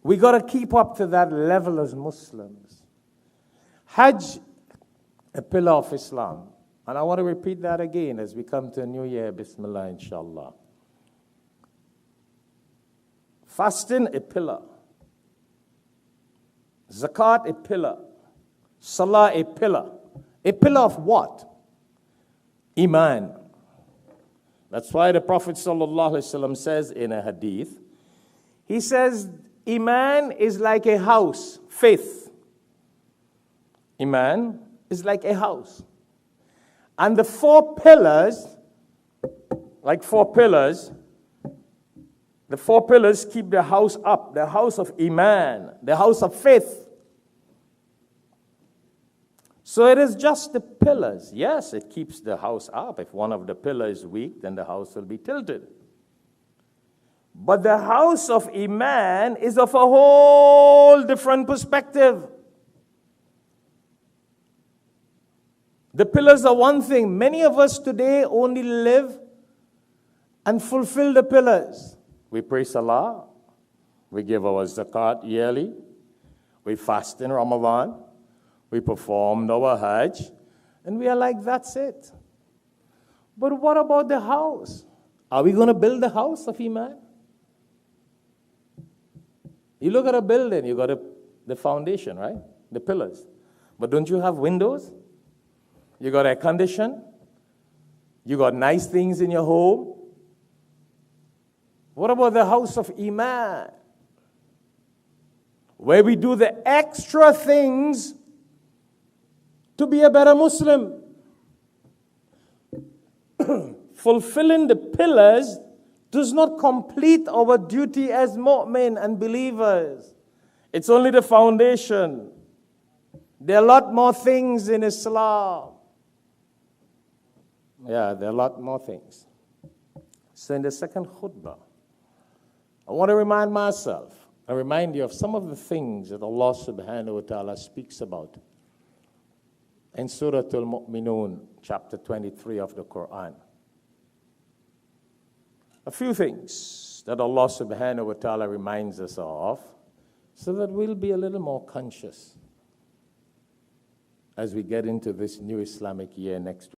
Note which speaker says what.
Speaker 1: We got to keep up to that level as Muslims. Hajj, a pillar of Islam. And I want to repeat that again as we come to a new year. Bismillah, inshallah. Fasting, a pillar. Zakat, a pillar. Salah, a pillar. A pillar of what? Imaan. That's why the Prophet ﷺ says in a hadith, he says, Iman is like a house, faith. Iman is like a house. And the four pillars, like four pillars, the four pillars keep the house up, the house of Iman, the house of faith. So it is just the pillars. Yes, it keeps the house up. If one of the pillars is weak, then the house will be tilted. But the house of Iman is of a whole different perspective. The pillars are one thing. Many of us today only live and fulfill the pillars. We pray Salah. We give our zakat yearly. We fast in Ramadan. We performed our Hajj. And we are like, that's it. But what about the house? Are we going to build the house of Iman? You look at a building, you got the foundation, right? The pillars. But don't you have windows? You got air condition? You got nice things in your home? What about the house of Iman? Where we do the extra things to be a better Muslim. Fulfilling the pillars does not complete our duty as mu'min and believers. It's only the foundation. There are a lot more things in Islam. Yeah, there are a lot more things. So in the second khutbah, I want to remind myself, and remind you of some of the things that Allah subhanahu wa ta'ala speaks about in Surah Al-Mu'minun, chapter 23 of the Quran. A few things that Allah subhanahu wa ta'ala reminds us of so that we'll be a little more conscious as we get into this new Islamic year next week.